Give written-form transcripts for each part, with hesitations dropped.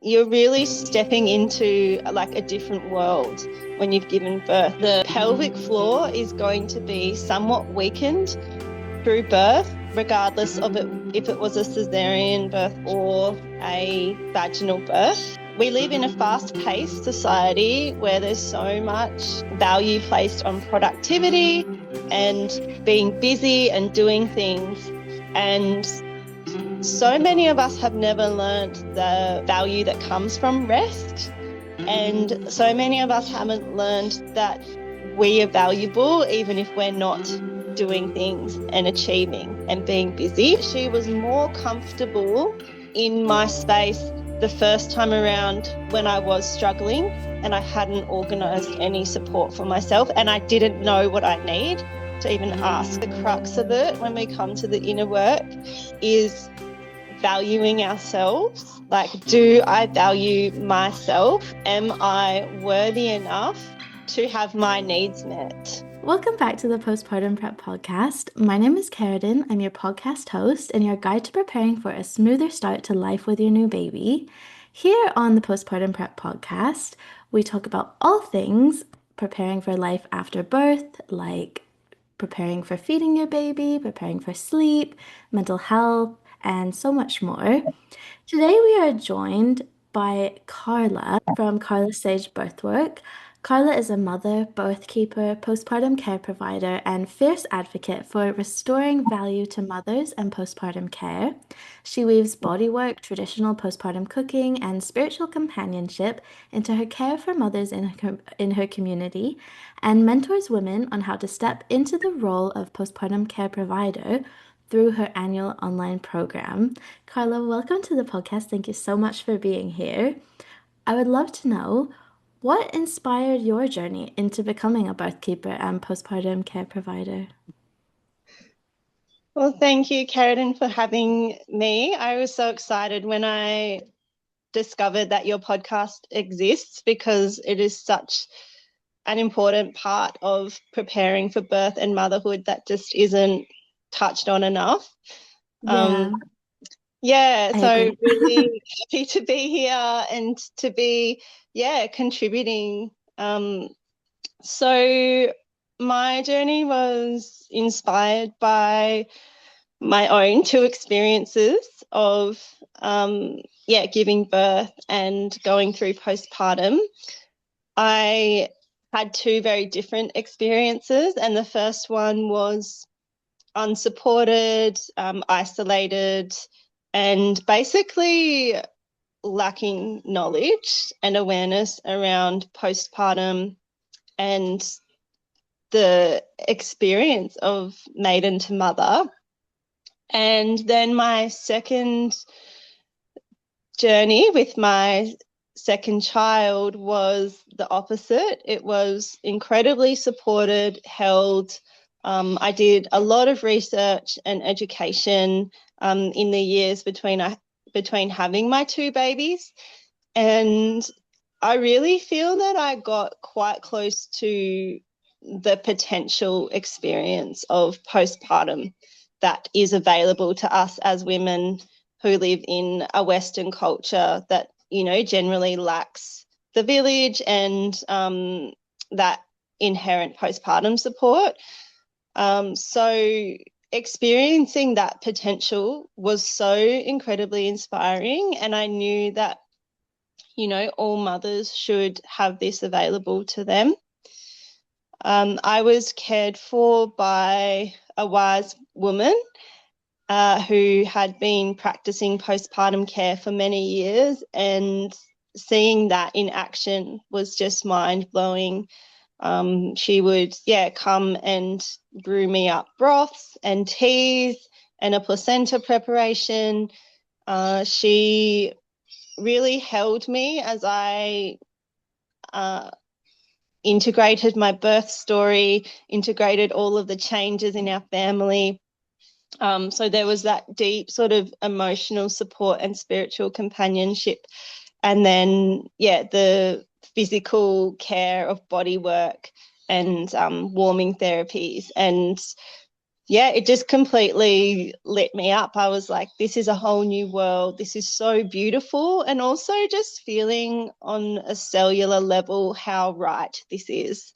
you're really stepping into like a different world when you've given birth. The pelvic floor is going to be somewhat weakened through birth, regardless of if it was a cesarean birth or a vaginal birth. We live in a fast-paced society where there's so much value placed on productivity and being busy and doing things. And so many of us have never learned the value that comes from rest. And so many of us haven't learned that we are valuable even if we're not doing things and achieving and being busy. She was more comfortable in my space the first time around when I was struggling and I hadn't organised any support for myself and I didn't know what I need to even ask. The crux of it when we come to the inner work is valuing ourselves. Like, do I value myself? Am I worthy enough to have my needs met? Welcome back to the Postpartum Prep Podcast. My name is Ceridwen. I'm your podcast host and your guide to preparing for a smoother start to life with your new baby. Here on the Postpartum Prep Podcast, we talk about all things preparing for life after birth, like preparing for feeding your baby, preparing for sleep, mental health, and so much more. Today we are joined by Carla from Carla Sage Birthwork. Carla is a mother, birth keeper, postpartum care provider, and fierce advocate for restoring value to mothers and postpartum care. She weaves bodywork, traditional postpartum cooking, and spiritual companionship into her care for mothers in her community, and mentors women on how to step into the role of postpartum care provider through her annual online program. Carla, welcome to the podcast. Thank you so much for being here. I would love to know what inspired your journey into becoming a birth keeper and postpartum care provider? Well, thank you, Ceridwen, for having me. I was so excited when I discovered that your podcast exists because it is such an important part of preparing for birth and motherhood that just isn't touched on enough. So really happy to be here and to be contributing. So my journey was inspired by my own two experiences of giving birth and going through postpartum. I had two very different experiences, and the first one was unsupported, isolated, and basically lacking knowledge and awareness around postpartum and the experience of maiden to mother. And then my second journey with my second child was the opposite. It was incredibly supported, held. I did a lot of research and education in the years between having my two babies, and I really feel that I got quite close to the potential experience of postpartum that is available to us as women who live in a Western culture that, generally lacks the village and that inherent postpartum support. So experiencing that potential was so incredibly inspiring, and I knew that, all mothers should have this available to them. I was cared for by a wise woman who had been practicing postpartum care for many years, and seeing that in action was just mind-blowing. She would, come and brew me up broths and teas and a placenta preparation. She really held me as I integrated my birth story, integrated all of the changes in our family. So there was that deep sort of emotional support and spiritual companionship. And then, the physical care of body work and warming therapies. And yeah, it just completely lit me up. I was like, this is a whole new world. This is so beautiful. And also just feeling on a cellular level how right this is.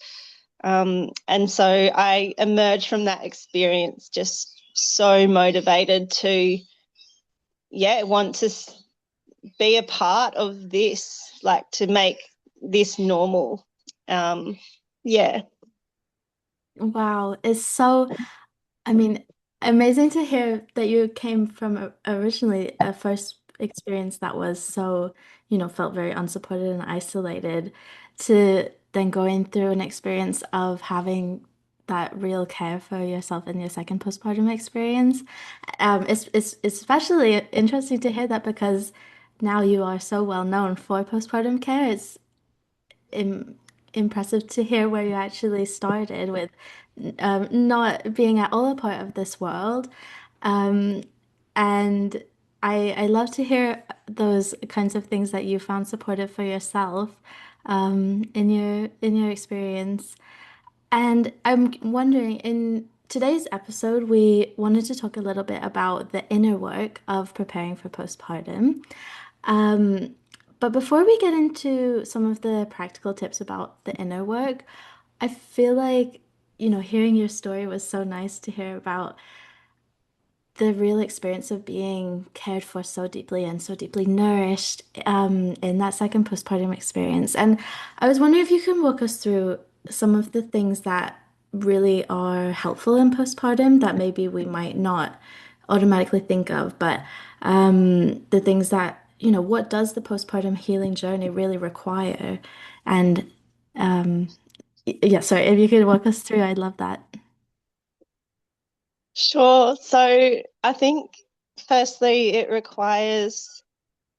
And so I emerged from that experience just so motivated to, yeah, want to be a part of this, like to make this normal. Um, yeah. Wow, it's so, I mean, amazing to hear that you came from originally a first experience that was so, felt very unsupported and isolated to then going through an experience of having that real care for yourself in your second postpartum experience. It's especially interesting to hear that because now you are so well known for postpartum care. It's im impressive to hear where you actually started with not being at all a part of this world. Um, and I love to hear those kinds of things that you found supportive for yourself in your experience. And I'm wondering, in today's episode, we wanted to talk a little bit about the inner work of preparing for postpartum. Um, but before we get into some of the practical tips about the inner work, I feel like, hearing your story was so nice to hear about the real experience of being cared for so deeply and so deeply nourished in that second postpartum experience. And I was wondering if you can walk us through some of the things that really are helpful in postpartum that maybe we might not automatically think of, but the things that, what does the postpartum healing journey really require? And yeah, sorry, if you could walk us through, I'd love that. Sure. So I think firstly, it requires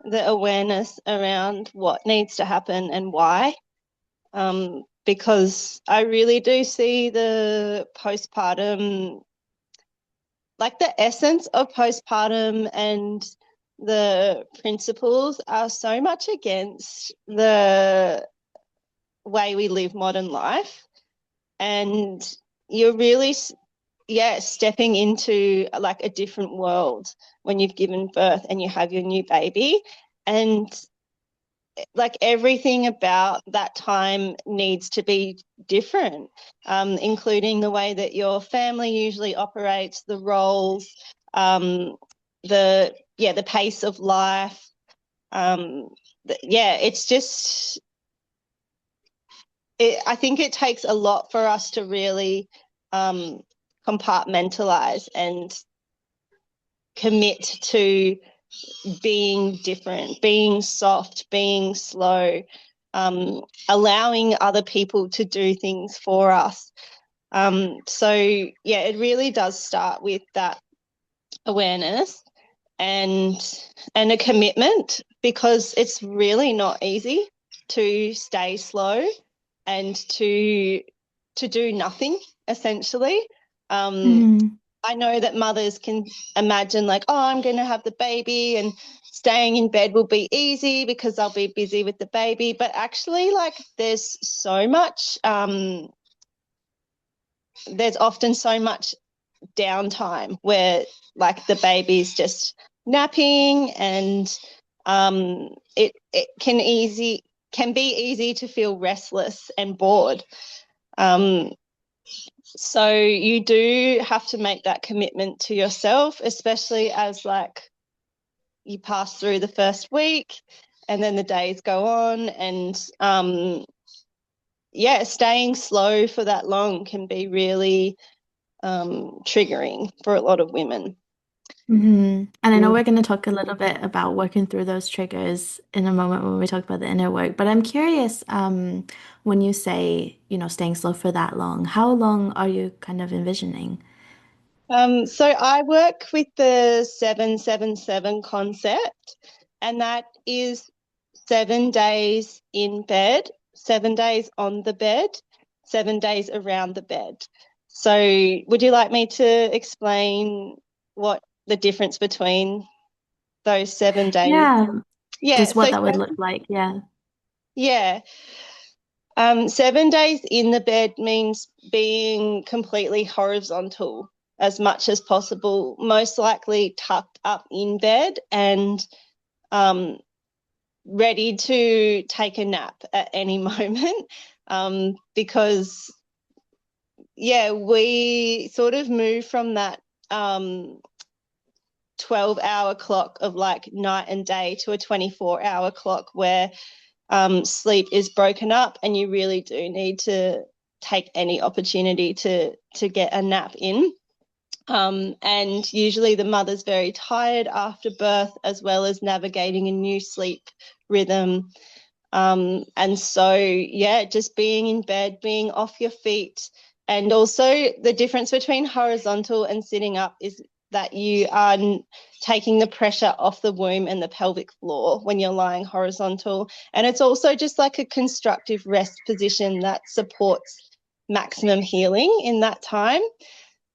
the awareness around what needs to happen and why. Because I really do see the postpartum, like the essence of postpartum and the principles are so much against the way we live modern life. And you're really, yeah, stepping into like a different world when you've given birth and you have your new baby. And like everything about that time needs to be different, including the way that your family usually operates, the roles, the pace of life. Yeah, it's just I think it takes a lot for us to really um, compartmentalize and commit to being different, being soft, being slow, allowing other people to do things for us. So, yeah, it really does start with that awareness and a commitment, because it's really not easy to stay slow and to do nothing essentially. Um, Mhm. I know that mothers can imagine like, oh, I'm going to have the baby and staying in bed will be easy because I'll be busy with the baby. But actually, like, there's often so much downtime where like the baby's just napping, and it can be easy to feel restless and bored. Um, so you do have to make that commitment to yourself, especially as like you pass through the first week and then the days go on, and yeah, staying slow for that long can be really triggering for a lot of women. And I know we're going to talk a little bit about working through those triggers in a moment when we talk about the inner work, but I'm curious, when you say, staying slow for that long, how long are you kind of envisioning? So I work with the 777 concept, and that is 7 days in bed, 7 days on the bed, 7 days around the bed. So would you like me to explain what the difference between those 7 days? Yeah, Yeah, just what so that would look like. Yeah. yeah. 7 days in the bed means being completely horizontal. as much as possible, most likely tucked up in bed and ready to take a nap at any moment, because, we sort of move from that 12-hour clock of like night and day to a 24-hour clock where sleep is broken up, and you really do need to take any opportunity to get a nap in. And usually the mother's very tired after birth, as well as navigating a new sleep rhythm. And so, just being in bed, being off your feet. And also the difference between horizontal and sitting up is that you are taking the pressure off the womb and the pelvic floor when you're lying horizontal. And it's also just like a constructive rest position that supports maximum healing in that time.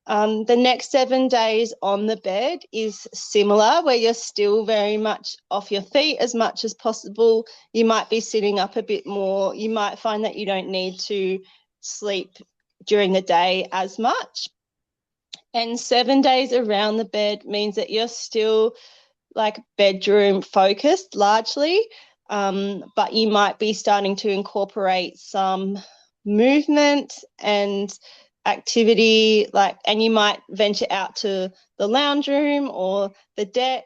The next 7 days on the bed is similar, where you're still very much off your feet as much as possible. You might be sitting up a bit more. You might find that you don't need to sleep during the day as much. And 7 days around the bed means that you're still like bedroom focused largely, but you might be starting to incorporate some movement and activity, and you might venture out to the lounge room or the deck,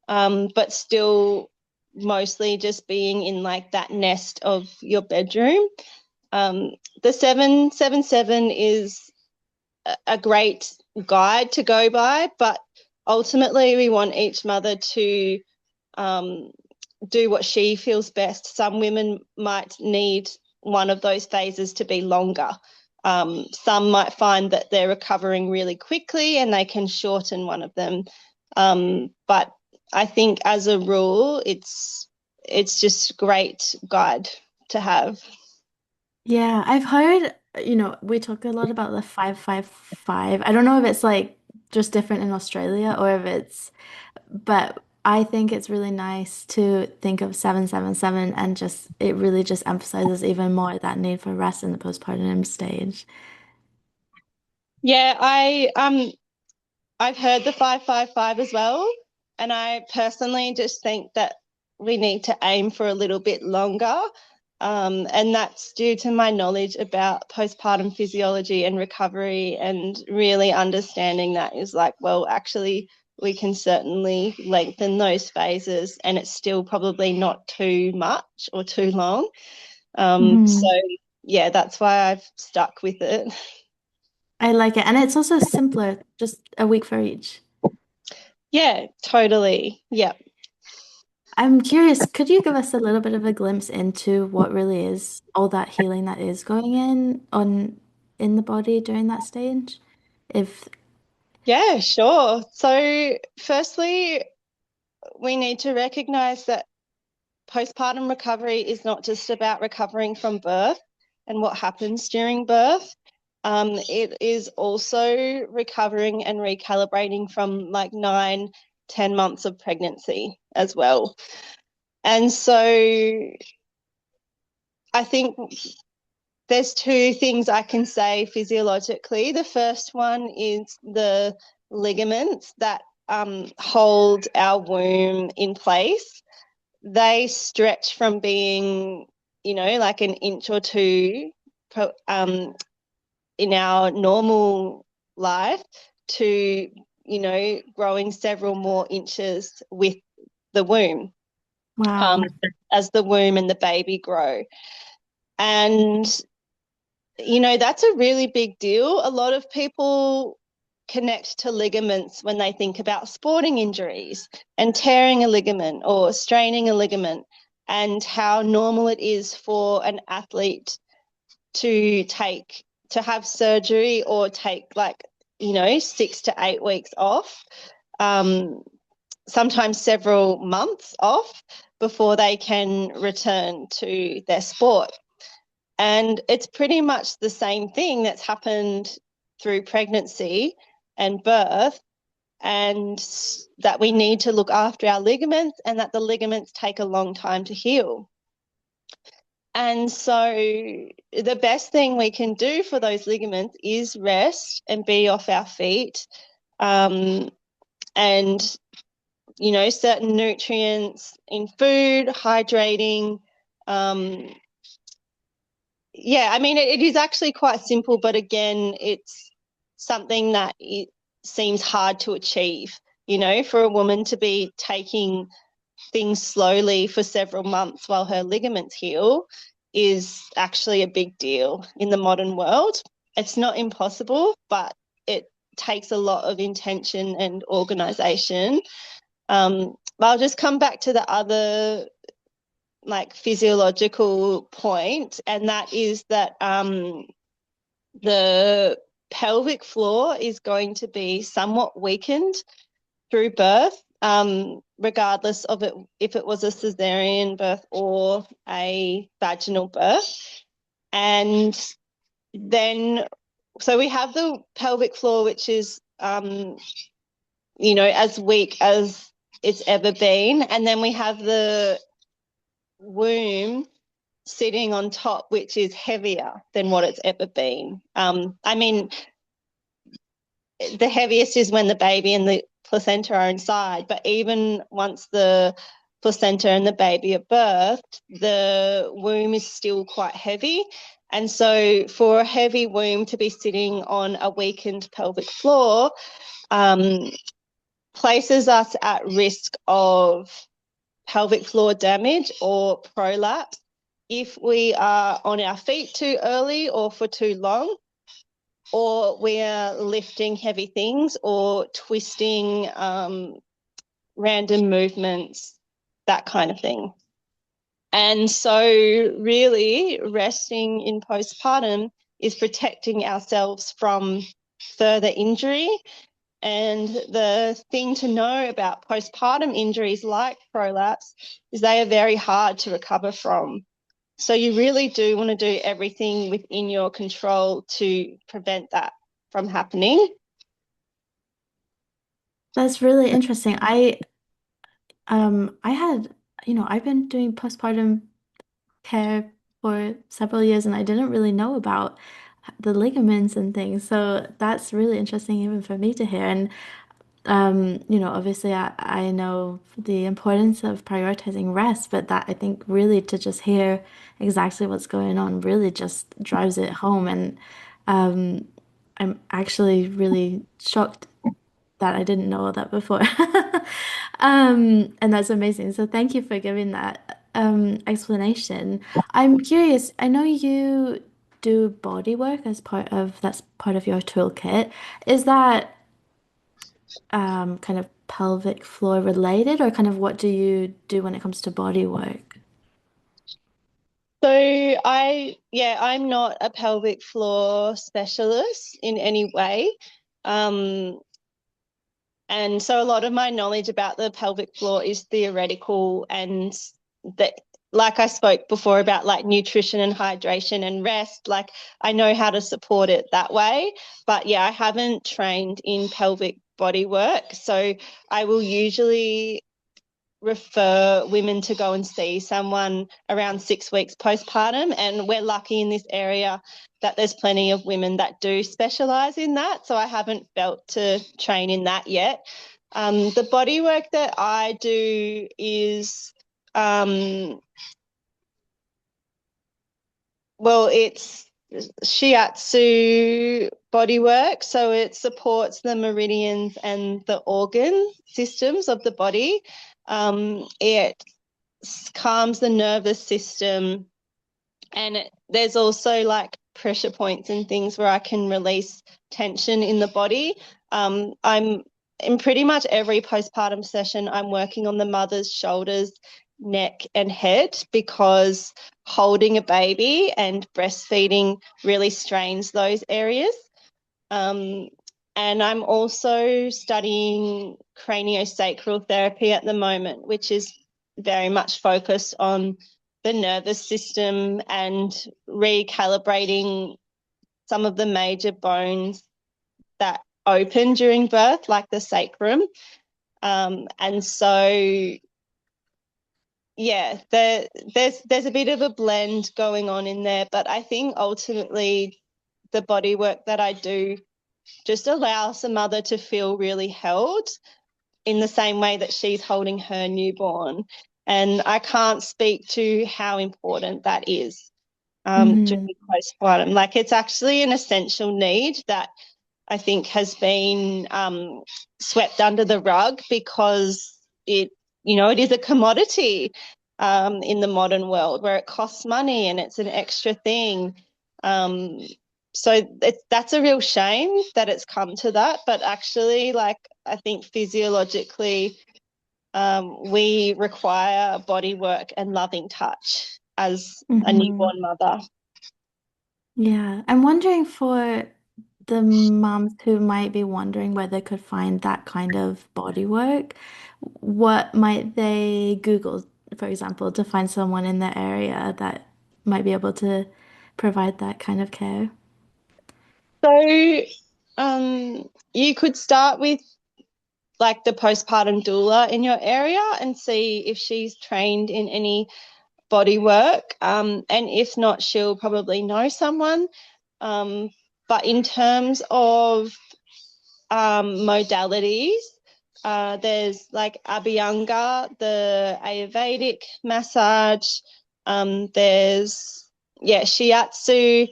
but still mostly just being in like that nest of your bedroom. The 777 is a great guide to go by, but ultimately we want each mother to do what she feels best. Some women might need one of those phases to be longer. Some might find that they're recovering really quickly and they can shorten one of them. But I think as a rule, it's just a great guide to have. Yeah, I've heard, we talk a lot about the 5-5-5. I don't know if it's like just different in Australia or if but I think it's really nice to think of 7-7-7 and it really just emphasizes even more that need for rest in the postpartum stage. Yeah, I've heard the 5-5-5 as well, and I personally just think that we need to aim for a little bit longer. And that's due to my knowledge about postpartum physiology and recovery, and really understanding that is like, well, actually, we can certainly lengthen those phases and it's still probably not too much or too long. So, that's why I've stuck with it. I like it. And it's also simpler, just a week for each. Yeah, totally. Yeah. I'm curious, could you give us a little bit of a glimpse into what really is all that healing that is going in the body during that stage? If Yeah, sure. So firstly, we need to recognize that postpartum recovery is not just about recovering from birth and what happens during birth. It is also recovering and recalibrating from like 9-10 months of pregnancy as well. And so I think there's two things I can say physiologically. The first one is the ligaments that hold our womb in place. They stretch from being, like an inch or two in our normal life to, growing several more inches with the womb, wow. as the womb and the baby grow. And, that's a really big deal. A lot of people connect to ligaments when they think about sporting injuries and tearing a ligament or straining a ligament, and how normal it is for an athlete to have surgery or take 6 to 8 weeks off, sometimes several months off before they can return to their sport. And it's pretty much the same thing that's happened through pregnancy and birth, and that we need to look after our ligaments, and that the ligaments take a long time to heal. And so the best thing we can do for those ligaments is rest and be off our feet. And, you know, certain nutrients in food, hydrating. Yeah, I mean, it is actually quite simple, but again, it's something that it seems hard to achieve, you know, for a woman to be taking things slowly for several months while her ligaments heal is actually a big deal in the modern world. It's not impossible, but it takes a lot of intention and organization. But I'll just come back to the other like physiological point, and that is that the pelvic floor is going to be somewhat weakened through birth, regardless of it if it was a cesarean birth or a vaginal birth. And then, so we have the pelvic floor, which is, you know, as weak as it's ever been. And then we have the womb sitting on top, which is heavier than what it's ever been. I mean, the heaviest is when the baby and the placenta are inside, but even once the placenta and the baby are birthed, the womb is still quite heavy. And so for a heavy womb to be sitting on a weakened pelvic floor places us at risk of pelvic floor damage or prolapse if we are on our feet too early or for too long, or we are lifting heavy things or twisting random movements, that kind of thing. And so really resting in postpartum is protecting ourselves from further injury. And the thing to know about postpartum injuries like prolapse is they are very hard to recover from. So you really do want to do everything within your control to prevent that from happening. That's really interesting. I had, I've been doing postpartum care for several years and I didn't really know about the ligaments and things. So that's really interesting even for me to hear. And obviously I know the importance of prioritizing rest, but that I think really to just hear exactly what's going on really just drives it home. And I'm actually really shocked that I didn't know that before. And that's amazing. So thank you for giving that explanation. I'm curious, I know you do body work as that's part of your toolkit. Is that kind of pelvic floor related, or kind of what do you do when it comes to body work? So I'm not a pelvic floor specialist in any way. And so a lot of my knowledge about the pelvic floor is theoretical, and that, like I spoke before about like nutrition and hydration and rest, like I know how to support it that way. But yeah, I haven't trained in pelvic body work. So I will usually refer women to go and see someone around 6 weeks postpartum. And we're lucky in this area that there's plenty of women that do specialise in that. So I haven't felt to train in that yet. The body work that I do is, it's shiatsu body work. So it supports the meridians and the organ systems of the body. It calms the nervous system, and there's also like pressure points and things where I can release tension in the body. I'm in pretty much every postpartum session, I'm working on the mother's shoulders, neck and head, because holding a baby and breastfeeding really strains those areas. And I'm also studying craniosacral therapy at the moment, which is very much focused on the nervous system and recalibrating some of the major bones that open during birth, like the sacrum. And so yeah, there's a bit of a blend going on in there, but I think ultimately the body work that I do just allows the mother to feel really held in the same way that she's holding her newborn. And I can't speak to how important that is Hmm. during postpartum. Like it's actually an essential need that I think has been swept under the rug because it is a commodity in the modern world where it costs money and it's an extra thing. Um, that's a real shame that it's come to that. But actually, like I think physiologically, we require body work and loving touch as a Hmm. newborn mother. Yeah, I'm wondering for the moms who might be wondering where they could find that kind of body work, what might they Google, for example, to find someone in the area that might be able to provide that kind of care? So you could start with like the postpartum doula in your area and see if she's trained in any body work. And if not, she'll probably know someone. Um, but in terms of modalities, there's like Abhyanga, the Ayurvedic massage. There's shiatsu.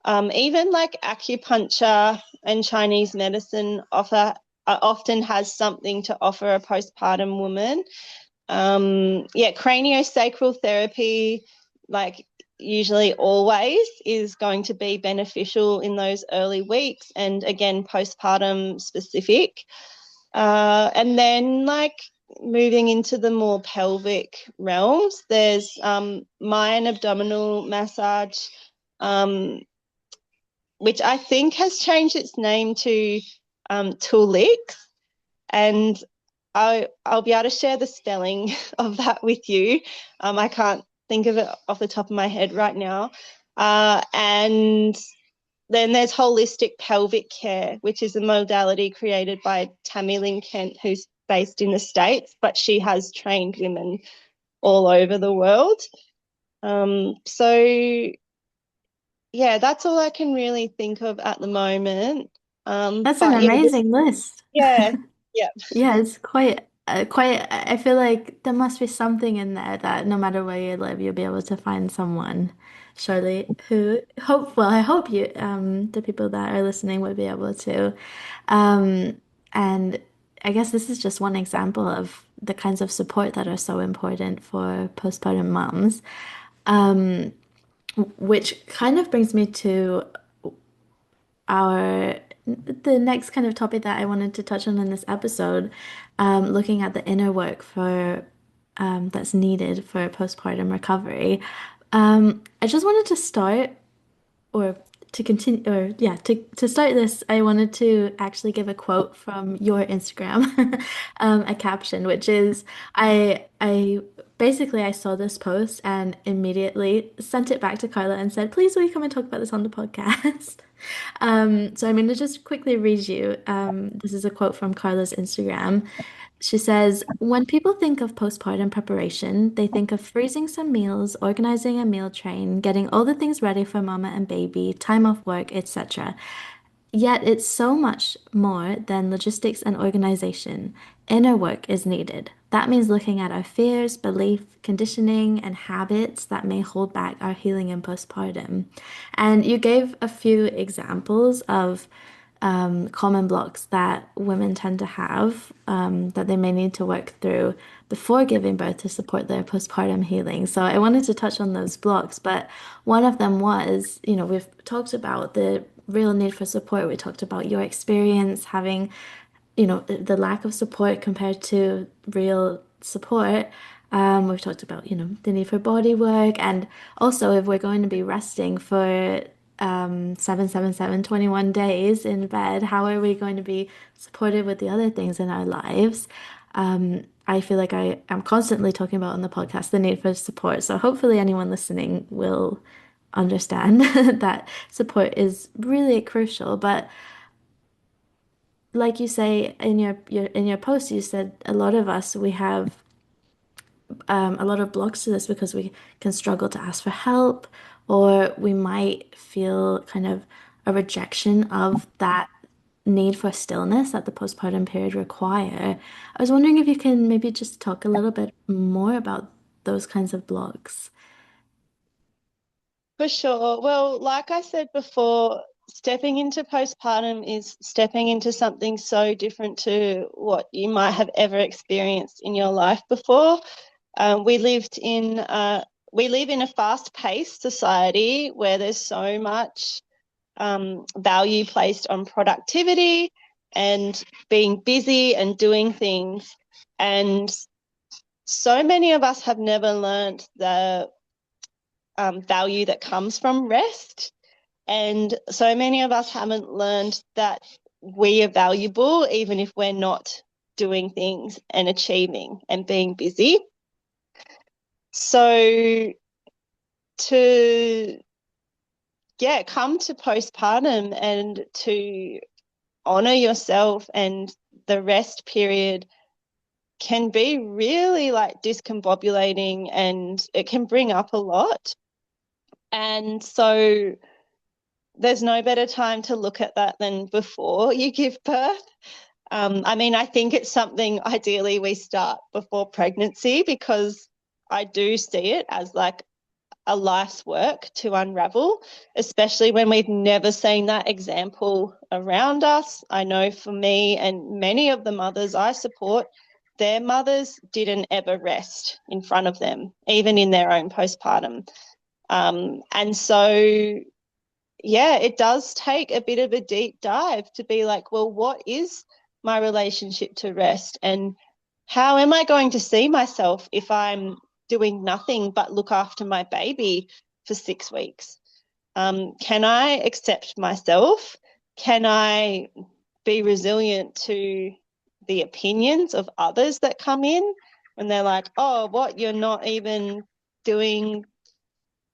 Even like acupuncture and Chinese medicine often has something to offer a postpartum woman. Craniosacral therapy, like usually always, is going to be beneficial in those early weeks and again, postpartum specific. And then, like, moving into the more pelvic realms, there's Mayan abdominal massage, um, which I think has changed its name to Tulik. And I'll be able to share the spelling of that with you. I can't think of it off the top of my head right now. And then there's holistic pelvic care, which is a modality created by Tammy Lynn Kent, who's based in the States, but she has trained women all over the world. So yeah, that's all I can really think of at the moment. That's an But yeah, amazing list. yeah, yeah. Yeah, it's quite, I feel like there must be something in there that no matter where you live, you'll be able to find someone, surely, who I hope the people that are listening would be able to. And I guess this is just one example of the kinds of support that are so important for postpartum moms. Um, which kind of brings me to our the next kind of topic that I wanted to touch on in this episode, looking at the inner work for that's needed for postpartum recovery. I just wanted to start or to continue or yeah to start this I wanted to actually give a quote from your Instagram a caption which is I basically I saw this post and immediately sent it back to Carla and said please will you come and talk about this on the podcast. So I'm going to just quickly read you. This is a quote from Carla's Instagram. She says, when people think of postpartum preparation, they think of freezing some meals, organizing a meal train, getting all the things ready for mama and baby, time off work, etc. Yet it's so much more than logistics and organization. Inner work is needed. That means looking at our fears, belief, conditioning, and habits that may hold back our healing in postpartum. And you gave a few examples of common blocks that women tend to have that they may need to work through before giving birth to support their postpartum healing. So I wanted to touch on those blocks, but one of them was, we've talked about the real need for support. We talked about your experience having, the lack of support compared to real support. We've talked about, the need for body work. And also, if we're going to be resting for 21 days in bed, how are we going to be supported with the other things in our lives? I feel like I am constantly talking about on the podcast the need for support. So hopefully anyone listening will understand that support is really crucial. But like you say in your post, you said a lot of us we have a lot of blocks to this because we can struggle to ask for help, or we might feel kind of a rejection of that need for stillness that the postpartum period require. I was wondering if you can maybe just talk a little bit more about those kinds of blocks. For sure. Well, like I said before, stepping into postpartum is stepping into something so different to what you might have ever experienced in your life before. We lived in we live in a fast-paced society where there's so much value placed on productivity and being busy and doing things. And so many of us have never learned the value that comes from rest. And so many of us haven't learned that we are valuable even if we're not doing things and achieving and being busy. So to come to postpartum and to honor yourself and the rest period can be really like discombobulating, and it can bring up a lot. And so there's no better time to look at that than before you give birth. I mean, I think it's something ideally we start before pregnancy, because I do see it as like a life's work to unravel, especially when we've never seen that example around us. I know for me and many of the mothers I support, their mothers didn't ever rest in front of them, even in their own postpartum. And so, yeah, it does take a bit of a deep dive to be like, well, what is my relationship to rest? And how am I going to see myself if I'm doing nothing but look after my baby for 6 weeks? Can I accept myself? Can I be resilient to the opinions of others that come in when they're like, oh, what, you're not even doing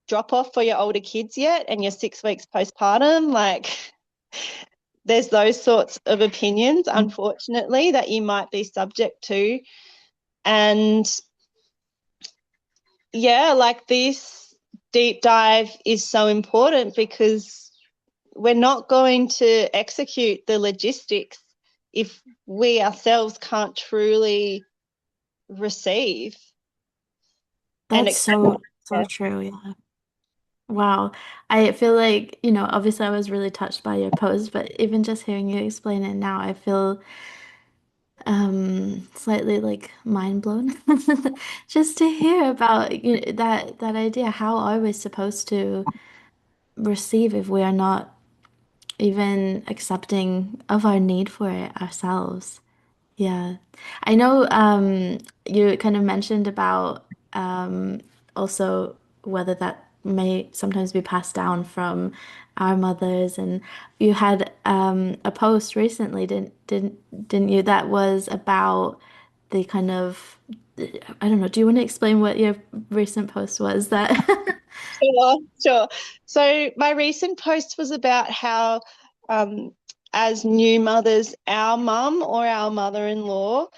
drop off for your older kids yet and you're 6 weeks postpartum? Like, there's those sorts of opinions, unfortunately, that you might be subject to. And yeah, like this deep dive is so important because we're not going to execute the logistics if we ourselves can't truly receive and That's accept. so true. Yeah. Wow. I feel like, obviously I was really touched by your post, but even just hearing you explain it now, I feel slightly like mind blown just to hear about that idea. How are we supposed to receive if we are not even accepting of our need for it ourselves? Yeah. I know you kind of mentioned about also whether that may sometimes be passed down from our mothers, and you had a post recently, didn't you, that was about the kind of I don't know, do you want to explain what your recent post was that Sure, sure. So my recent post was about how, um, as new mothers, our mum or our mother-in-law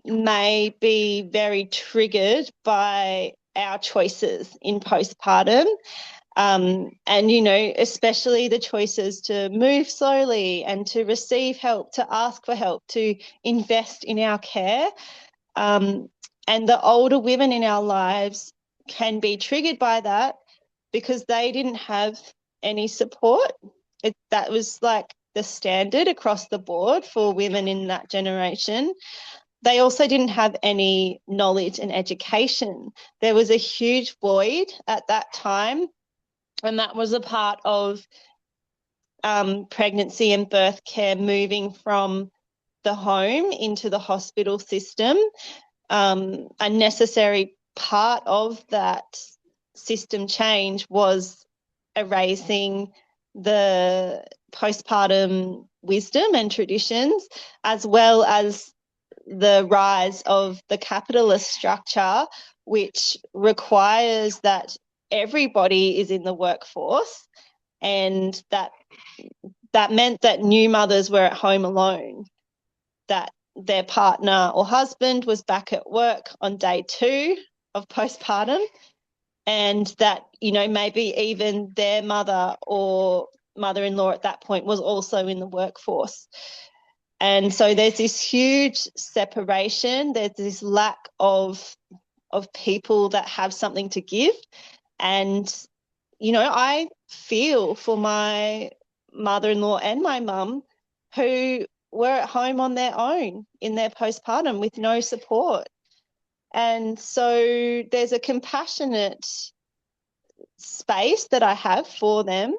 may be very triggered by our choices in postpartum. And, especially the choices to move slowly and to receive help, to ask for help, to invest in our care. Um, and the older women in our lives can be triggered by that because they didn't have any support. That was like the standard across the board for women in that generation. They also didn't have any knowledge and education. There was a huge void at that time, and that was a part of pregnancy and birth care moving from the home into the hospital system. A necessary part of that system change was erasing the postpartum wisdom and traditions, as well as the rise of the capitalist structure, which requires that everybody is in the workforce, and that meant that new mothers were at home alone, that their partner or husband was back at work on day 2 of postpartum, and that, maybe even their mother or mother-in-law at that point was also in the workforce. And so there's this huge separation. There's this lack of people that have something to give. And, I feel for my mother-in-law and my mum who were at home on their own in their postpartum with no support. And so there's a compassionate space that I have for them,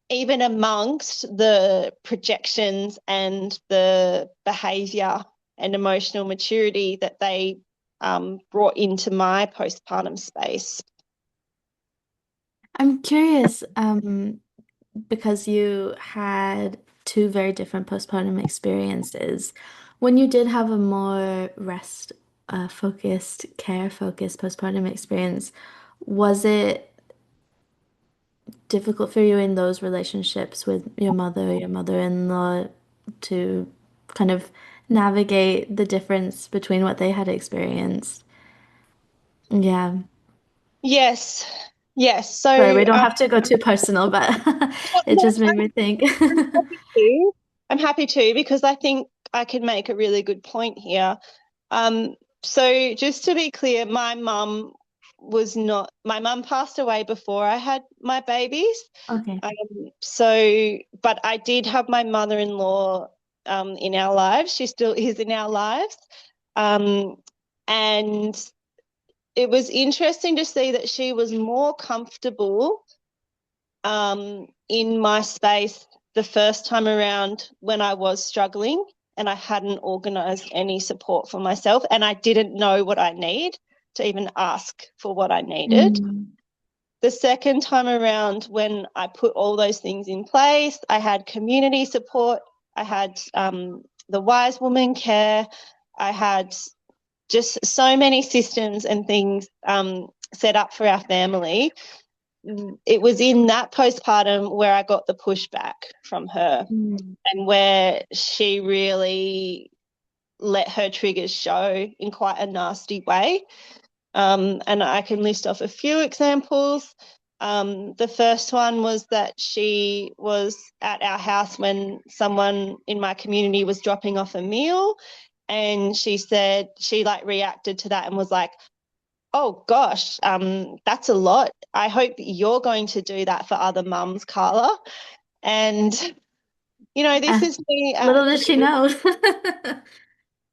even amongst the projections and the behaviour and emotional maturity that they brought into my postpartum space. I'm curious, because you had 2 very different postpartum experiences. When you did have a more rest focused, care focused postpartum experience, was it difficult for you in those relationships with your mother, your mother-in-law, to kind of navigate the difference between what they had experienced? Yeah. Yes. Sorry, we So don't have to go too personal, but it just made me think. I'm happy to, because I think I can make a really good point here. So just to be clear, my mum passed away before I had my babies. Okay. But I did have my mother-in-law in our lives. She still is in our lives. And it was interesting to see that she was more comfortable in my space the first time around when I was struggling and I hadn't organised any support for myself, and I didn't know what I need to even ask for what I needed. The second time around, when I put all those things in place, I had community support, I had the Wise Woman Care, I had just so many systems and things set up for our family. It was in that postpartum where I got the pushback from her, and where she really let her triggers show in quite a nasty way. And I can list off a few examples. The first one was that she was at our house when someone in my community was dropping off a meal, and she said she reacted to that and was like, "Oh gosh, that's a lot. I hope you're going to do that for other mums, Carla." And this is me Little did she know.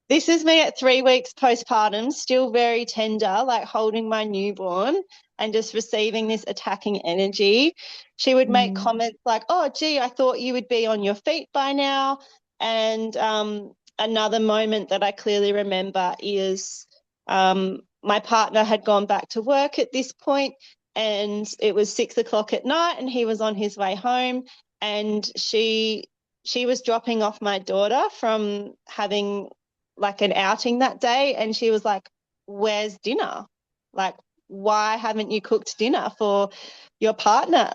This is me at 3 weeks postpartum, still very tender, holding my newborn and just receiving this attacking energy. She would make comments like, "Oh, gee, I thought you would be on your feet by now." And another moment that I clearly remember is my partner had gone back to work at this point, and it was 6 o'clock at night and he was on his way home, and she was dropping off my daughter from having an outing that day, and she was like, "Where's dinner? Why haven't you cooked dinner for your partner?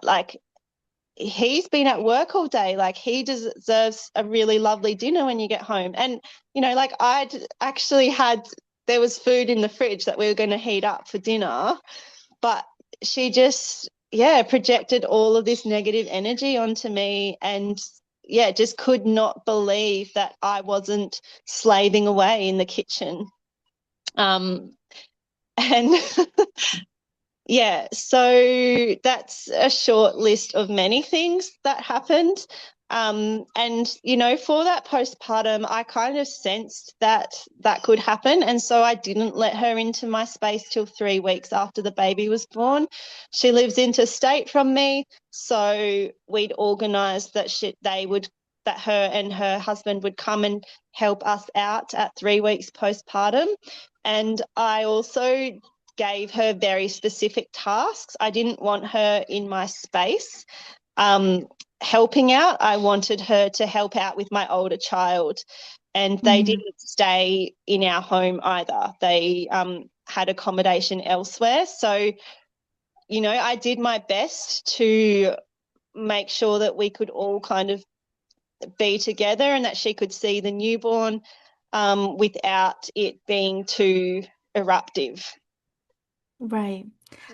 He's been at work all day. He deserves a really lovely dinner when you get home." And I'd actually there was food in the fridge that we were going to heat up for dinner, but she just projected all of this negative energy onto me, and just could not believe that I wasn't slaving away in the kitchen. And so that's a short list of many things that happened. And, for that postpartum, I kind of sensed that could happen. And so I didn't let her into my space till 3 weeks after the baby was born. She lives interstate from me. So we'd organised that her and her husband would come and help us out at 3 weeks postpartum. And I also gave her very specific tasks. I didn't want her in my space helping out. I wanted her to help out with my older child, and they didn't stay in our home either. They had accommodation elsewhere. So, I did my best to make sure that we could all kind of be together, and that she could see the newborn without it being too eruptive. Right.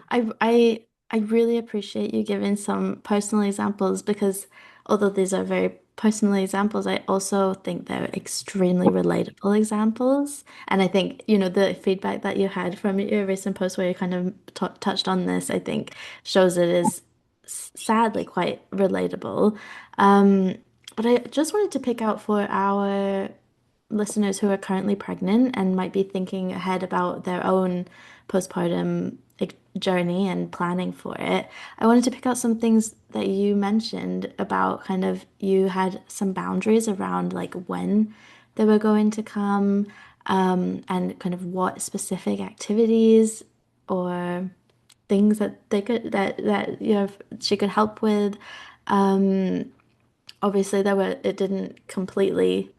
I really appreciate you giving some personal examples because although these are very personal examples, I also think they're extremely relatable examples. And I think, the feedback that you had from your recent post where you kind of t touched on this, I think shows it is sadly quite relatable. Um, but I just wanted to pick out for our listeners who are currently pregnant and might be thinking ahead about their own postpartum journey and planning for it, I wanted to pick out some things that you mentioned about kind of you had some boundaries around like when they were going to come, and kind of what specific activities or things that they could that she could help with. Obviously it didn't completely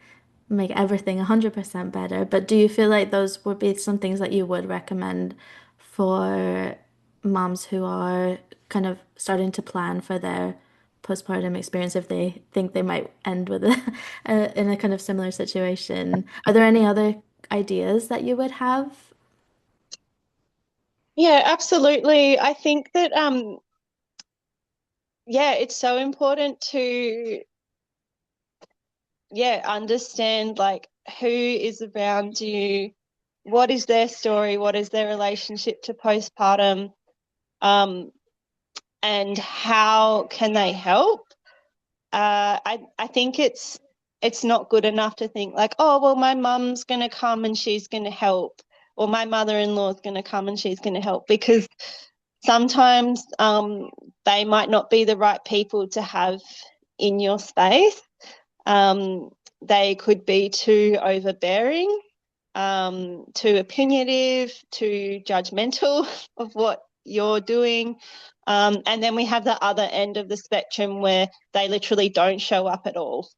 make everything 100% better, but do you feel like those would be some things that you would recommend for moms who are kind of starting to plan for their postpartum experience if they think they might end with in a kind of similar situation? Are there any other ideas that you would have? Yeah, absolutely. I think that it's so important to understand like who is around you, what is their story, what is their relationship to postpartum, and how can they help. I think it's not good enough to think like, oh well, my mum's gonna come and she's gonna help, or my mother-in-law is gonna come and she's gonna help, because sometimes they might not be the right people to have in your space. They could be too overbearing, too opinionative, too judgmental of what you're doing. And then we have the other end of the spectrum where they literally don't show up at all.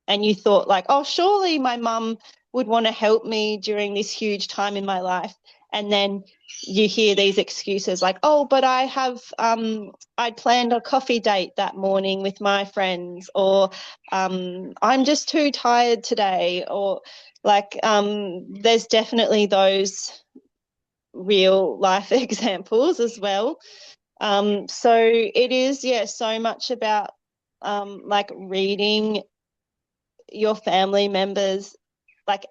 And you thought like, oh, surely my mum would want to help me during this huge time in my life. And then you hear these excuses like, oh, but I'd planned a coffee date that morning with my friends, or I'm just too tired today, or like there's definitely those real life examples as well. So it is, so much about like reading your family members, like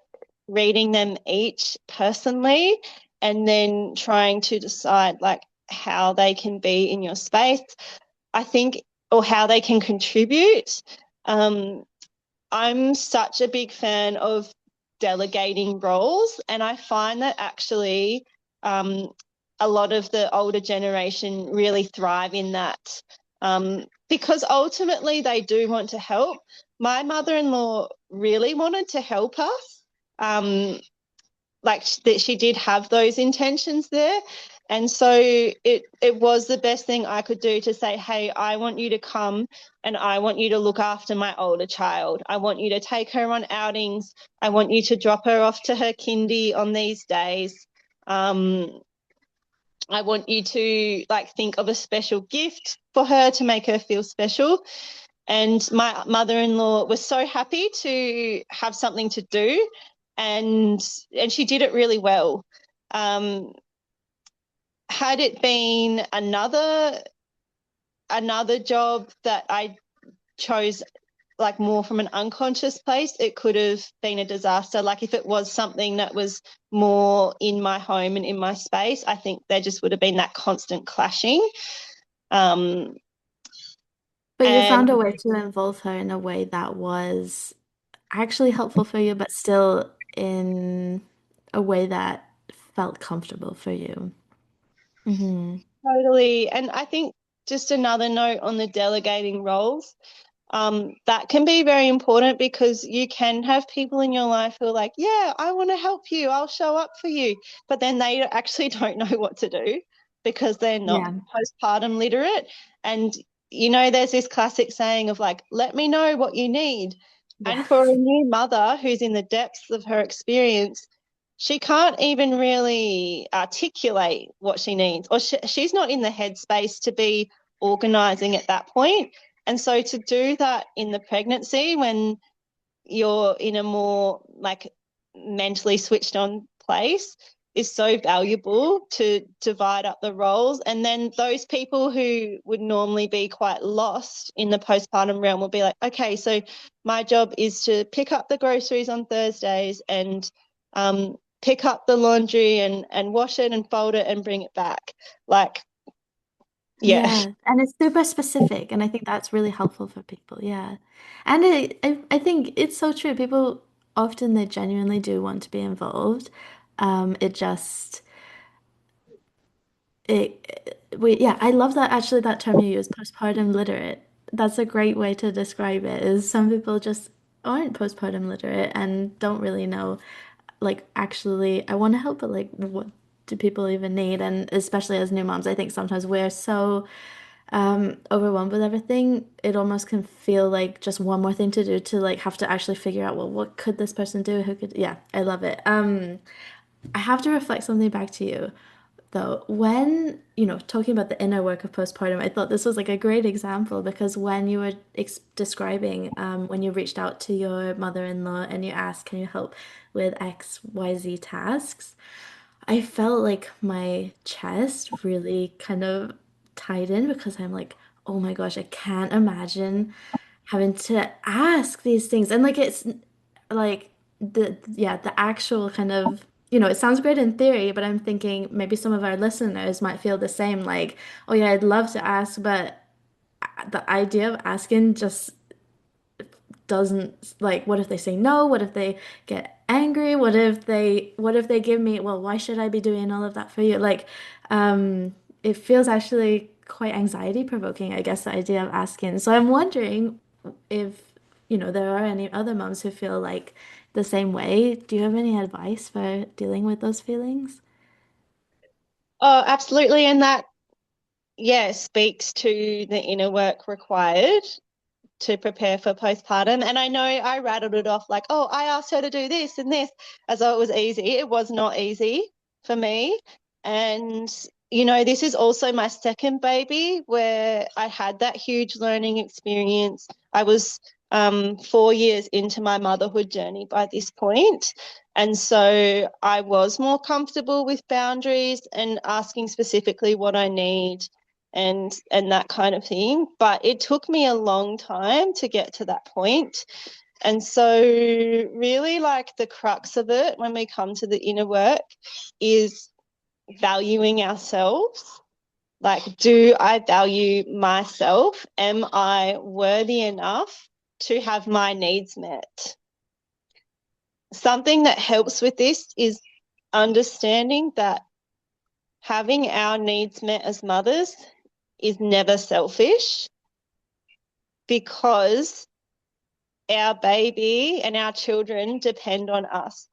reading them each personally, and then trying to decide like how they can be in your space, I think, or how they can contribute. I'm such a big fan of delegating roles, and I find that actually a lot of the older generation really thrive in that, because ultimately they do want to help. My mother-in-law really wanted to help us. Like that she did have those intentions there. And so it was the best thing I could do to say, hey, I want you to come and I want you to look after my older child. I want you to take her on outings. I want you to drop her off to her kindy on these days. I want you to like think of a special gift for her to make her feel special. And my mother-in-law was so happy to have something to do, and she did it really well. Had it been another job that I chose like more from an unconscious place, it could have been a disaster. Like if it was something that was more in my home and in my space, I think there just would have been that constant clashing. But you And found a way to involve her in a way that was actually helpful for you, but still in a way that felt comfortable for you. Hmm. totally. And I think just another note on the delegating roles, that can be very important, because you can have people in your life who are like, yeah, I want to help you, I'll show up for you. But then they actually don't know what to do because they're not Yeah. postpartum literate. And, there's this classic saying of like, let me know what you need. Yeah. And for a new mother who's in the depths of her experience, she can't even really articulate what she needs, or she's not in the headspace to be organizing at that point. And so to do that in the pregnancy when you're in a more like mentally switched on place is so valuable to divide up the roles. And then those people who would normally be quite lost in the postpartum realm will be like, okay, so my job is to pick up the groceries on Thursdays and pick up the laundry and wash it and fold it and bring it back. Like, yeah. Yeah, and it's super specific, and I think that's really helpful for people. Yeah, and I think it's so true. People often they genuinely do want to be involved. It just yeah, I love that actually that term you use, postpartum literate. That's a great way to describe it. Is some people just aren't postpartum literate and don't really know, like actually I want to help, but like what do people even need? And especially as new moms, I think sometimes we're so overwhelmed with everything, it almost can feel like just one more thing to do to like have to actually figure out, well, what could this person do? Who could, yeah, I love it. I have to reflect something back to you though. When, talking about the inner work of postpartum, I thought this was like a great example because when you were describing when you reached out to your mother-in-law and you asked, can you help with XYZ tasks? I felt like my chest really kind of tightened because I'm like, oh my gosh, I can't imagine having to ask these things. And like it's like the actual kind of, it sounds great in theory, but I'm thinking maybe some of our listeners might feel the same, like, oh yeah, I'd love to ask, but the idea of asking just doesn't, like, what if they say no? What if they get angry? What if they give me, well, why should I be doing all of that for you? Like, it feels actually quite anxiety provoking, I guess, the idea of asking. So I'm wondering if, there are any other moms who feel like the same way. Do you have any advice for dealing with those feelings? Oh, absolutely. And that, yeah, speaks to the inner work required to prepare for postpartum. And I know I rattled it off like, oh, I asked her to do this and this as though it was easy. It was not easy for me. And, this is also my second baby where I had that huge learning experience. I was 4 years into my motherhood journey by this point. And so I was more comfortable with boundaries and asking specifically what I need and that kind of thing. But it took me a long time to get to that point. And so really like the crux of it when we come to the inner work is valuing ourselves. Like, do I value myself? Am I worthy enough to have my needs met? Something that helps with this is understanding that having our needs met as mothers is never selfish because our baby and our children depend on us.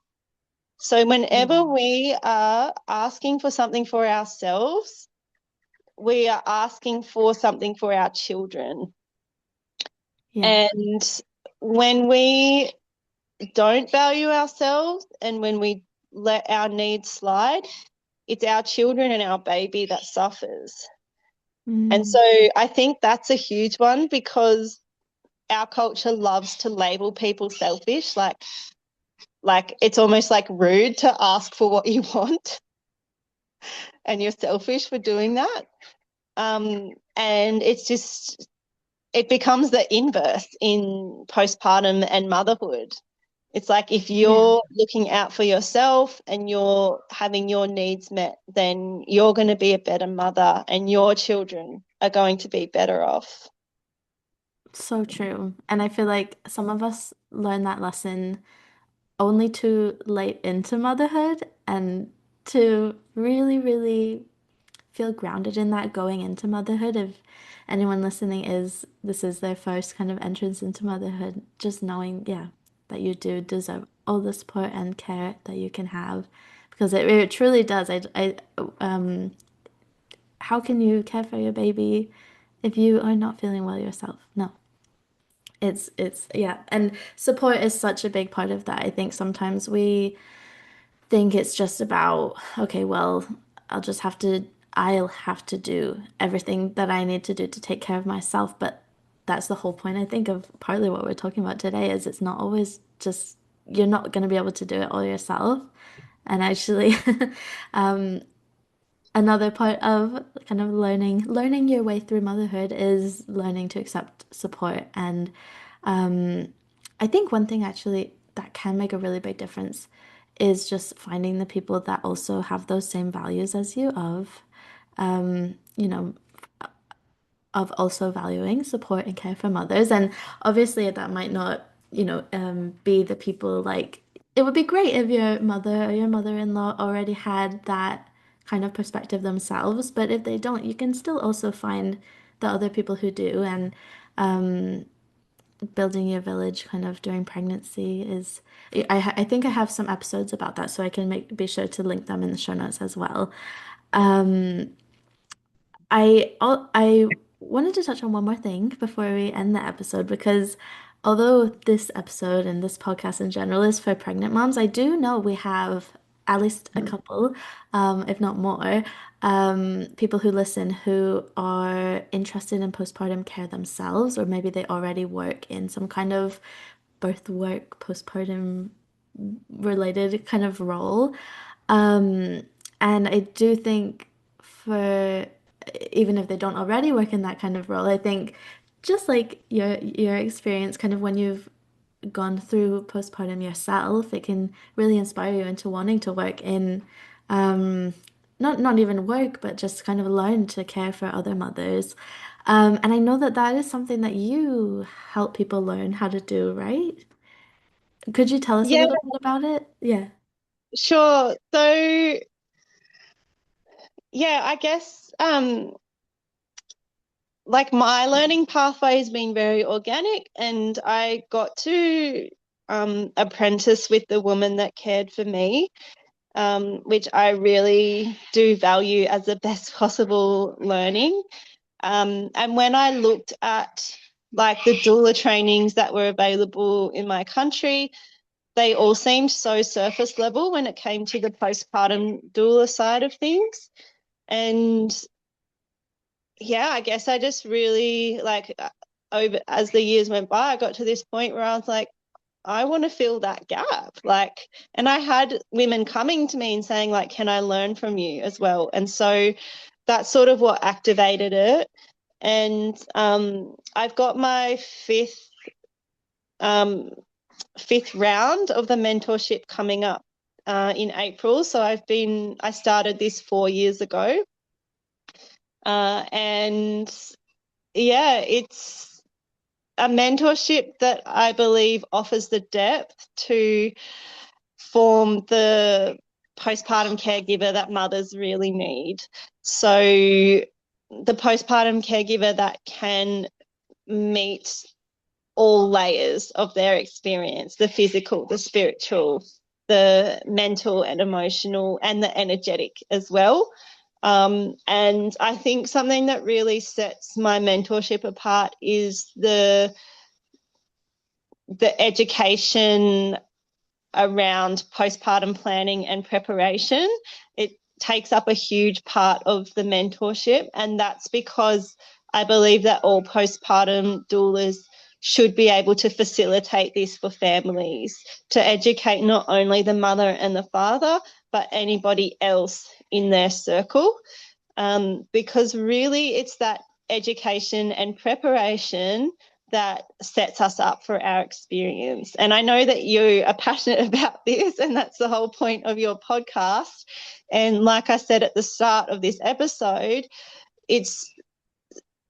So whenever we are asking for something for ourselves, we are asking for something for our children. Yeah. And when we don't value ourselves and when we let our needs slide, it's our children and our baby that suffers. And Mm. so I think that's a huge one because our culture loves to label people selfish. Like it's almost like rude to ask for what you want and you're selfish for doing that. And it becomes the inverse in postpartum and motherhood. It's like if Yeah. you're looking out for yourself and you're having your needs met, then you're going to be a better mother and your children are going to be better off. So true. And I feel like some of us learn that lesson only too late into motherhood and to really, really feel grounded in that going into motherhood. If anyone listening this is their first kind of entrance into motherhood, just knowing, yeah, that you do deserve all the support and care that you can have because it truly does. How can you care for your baby if you are not feeling well yourself? No. It's yeah, and support is such a big part of that. I think sometimes we think it's just about, okay, well, I'll have to do everything that I need to do to take care of myself, but that's the whole point, I think, of partly what we're talking about today is it's not always just you're not going to be able to do it all yourself. And actually, um, another part of kind of learning your way through motherhood is learning to accept support. And I think one thing actually that can make a really big difference is just finding the people that also have those same values as you of, you know, of also valuing support and care for mothers. And obviously, that might not, be the people like it would be great if your mother or your mother-in-law already had that kind of perspective themselves. But if they don't, you can still also find the other people who do. And building your village kind of during pregnancy is, I think I have some episodes about that, so I can be sure to link them in the show notes as well. I wanted to touch on one more thing before we end the episode because although this episode and this podcast in general is for pregnant moms, I do know we have at least a couple, if not more, people who listen who are interested in postpartum care themselves, or maybe they already work in some kind of birth work, postpartum related kind of role. Um, and I do think for even if they don't already work in that kind of role, I think just like your experience kind of when you've gone through postpartum yourself, it can really inspire you into wanting to work in not even work, but just kind of learn to care for other mothers. And I know that that is something that you help people learn how to do, right? Could you tell us a Yeah, little bit about it? Yeah. sure. So, yeah, I guess like my learning pathway has been very organic, and I got to apprentice with the woman that cared for me, which I really do value as the best possible learning. And when I looked at like the doula trainings that were available in my country, they all seemed so surface level when it came to the postpartum doula side of things. And yeah, I guess I just really like over as the years went by, I got to this point where I was like, I want to fill that gap. Like, and I had women coming to me and saying, like, can I learn from you as well? And so that's sort of what activated it. And I've got my um, fifth round of the mentorship coming up in April. So I started this 4 years ago. And yeah, it's a mentorship that I believe offers the depth to form the postpartum caregiver that mothers really need. So the postpartum caregiver that can meet all layers of their experience, the physical, the spiritual, the mental and emotional, and the energetic as well. And I think something that really sets my mentorship apart is the education around postpartum planning and preparation. It takes up a huge part of the mentorship, and that's because I believe that all postpartum doulas should be able to facilitate this for families, to educate not only the mother and the father, but anybody else in their circle. Because really it's that education and preparation that sets us up for our experience. And I know that you are passionate about this, and that's the whole point of your podcast. And like I said at the start of this episode, it's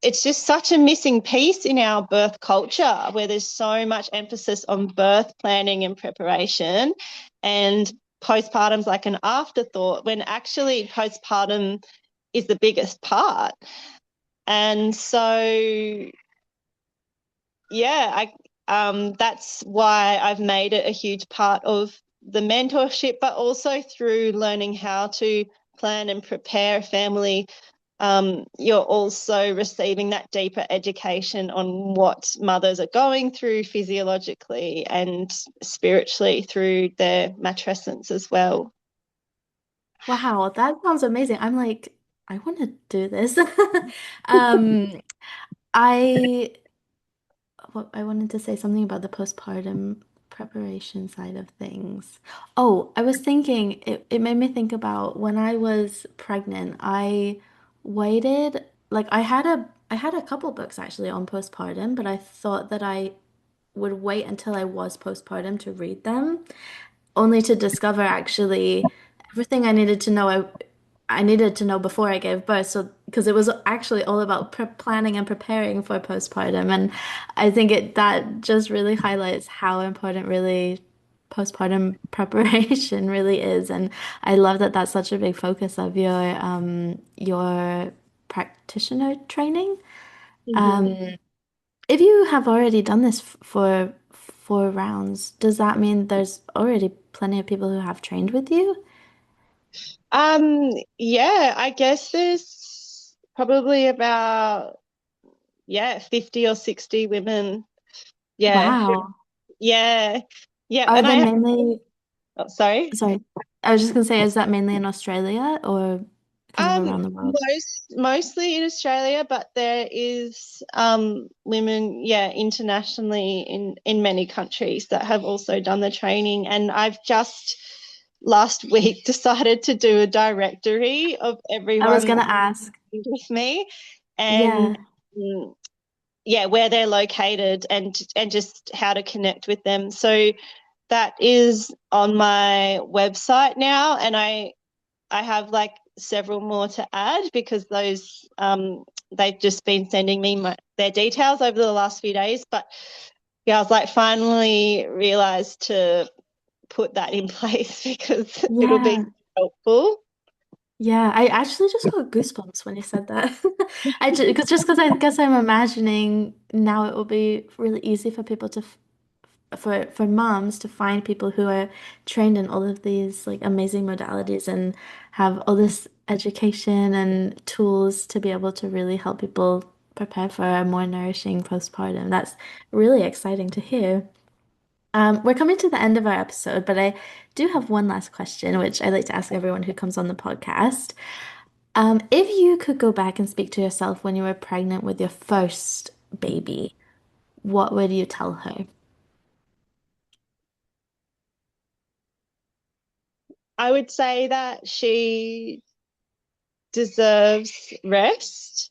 it's just such a missing piece in our birth culture where there's so much emphasis on birth planning and preparation, and postpartum's like an afterthought when actually postpartum is the biggest part. And so yeah, that's why I've made it a huge part of the mentorship, but also through learning how to plan and prepare a family. You're also receiving that deeper education on what mothers are going through physiologically and spiritually through their matrescence as well. Wow, that sounds amazing. I'm I want to do this. Um, I what I wanted to say something about the postpartum preparation side of things. Oh, I was thinking it made me think about when I was pregnant, I waited like I had a couple books actually on postpartum, but I thought that I would wait until I was postpartum to read them, only to discover actually everything I needed to know. I needed to know before I gave birth, so because it was actually all about planning and preparing for postpartum, and I think it that just really highlights how important really postpartum preparation really is, and I love that that's such a big focus of your practitioner training. Mhm. Um, if you have already done this for 4 rounds, does that mean there's already plenty of people who have trained with you? Yeah, I guess there's probably about, yeah, 50 or 60 women. Yeah. Wow. Yeah. Yeah. Are And they I, mainly, oh, sorry. sorry, I was just gonna say, is that mainly in Australia or kind of around the world? Mostly in Australia, but there is women, yeah, internationally in many countries that have also done the training. And I've just last week decided to do a directory of I was everyone gonna ask. with me, and Yeah, mm, yeah, where they're located and just how to connect with them. So that is on my website now, and I have like several more to add because those they've just been sending me their details over the last few days. But yeah, I was like finally realized to put that in place because it'll be yeah, helpful. yeah. I actually just got goosebumps when you said that. Just because I guess I'm imagining now it will be really easy for people to for moms to find people who are trained in all of these like amazing modalities and have all this education and tools to be able to really help people prepare for a more nourishing postpartum. That's really exciting to hear. We're coming to the end of our episode, but I do have one last question, which I like to ask everyone who comes on the podcast. If you could go back and speak to yourself when you were pregnant with your first baby, what would you tell her? I would say that she deserves rest,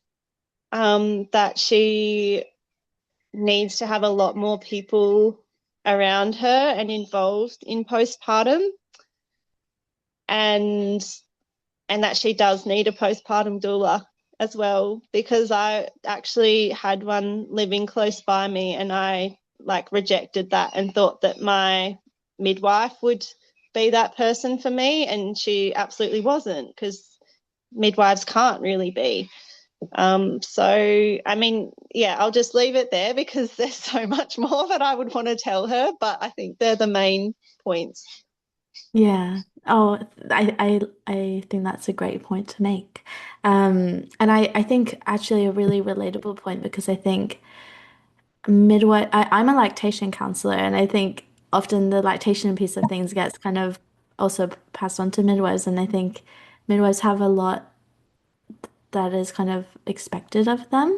that she needs to have a lot more people around her and involved in postpartum, and that she does need a postpartum doula as well, because I actually had one living close by me and I like rejected that and thought that my midwife would be that person for me, and she absolutely wasn't, because midwives can't really be. So I mean, yeah, I'll just leave it there because there's so much more that I would want to tell her, but I think they're the main points. Yeah. Oh, I think that's a great point to make. And I think actually a really relatable point because I think I'm a lactation counselor and I think often the lactation piece of things gets kind of also passed on to midwives and I think midwives have a lot that is kind of expected of them.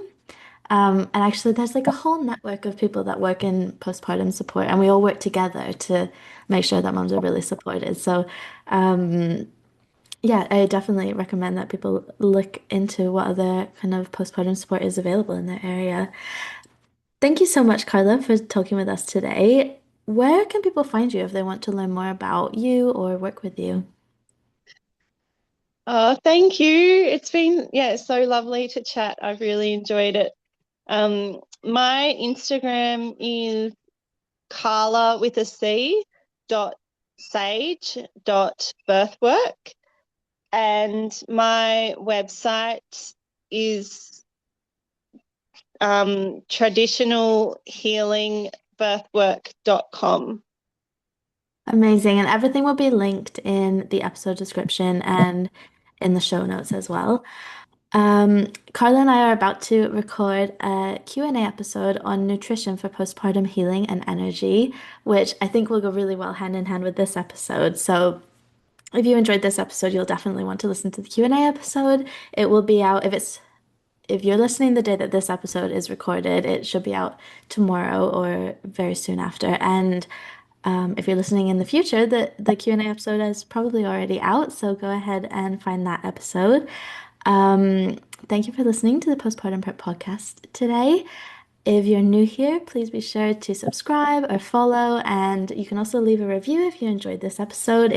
And actually, there's like a whole network of people that work in postpartum support, and we all work together to make sure that moms are really supported. So, um, yeah, I definitely recommend that people look into what other kind of postpartum support is available in their area. Thank you so much, Carla, for talking with us today. Where can people find you if they want to learn more about you or work with you? Thank you. It's been, yeah, so lovely to chat. I've really enjoyed it. My Instagram is Carla with a C dot Sage dot birthwork, and my website is traditionalhealingbirthwork.com. Amazing. And everything will be linked in the episode description and in the show notes as well. Carla and I are about to record a Q&A episode on nutrition for postpartum healing and energy, which I think will go really well hand in hand with this episode. So if you enjoyed this episode, you'll definitely want to listen to the Q&A episode. It will be out if it's if you're listening the day that this episode is recorded, it should be out tomorrow or very soon after. And if you're listening in the future, the Q&A episode is probably already out, so go ahead and find that episode. Thank you for listening to the Postpartum Prep Podcast today. If you're new here, please be sure to subscribe or follow, and you can also leave a review if you enjoyed this episode.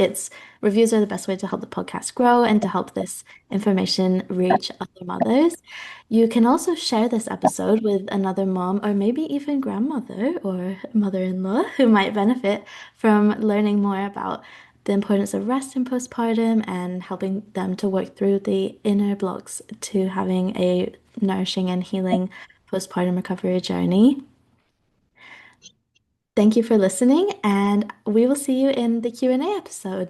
Reviews are the best way to help the podcast grow and to help this information reach other mothers. You can also share this episode with another mom or maybe even grandmother or mother-in-law who might benefit from learning more about the importance of rest in postpartum and helping them to work through the inner blocks to having a nourishing and healing postpartum recovery journey. Thank you for listening, and we will see you in the Q&A episode.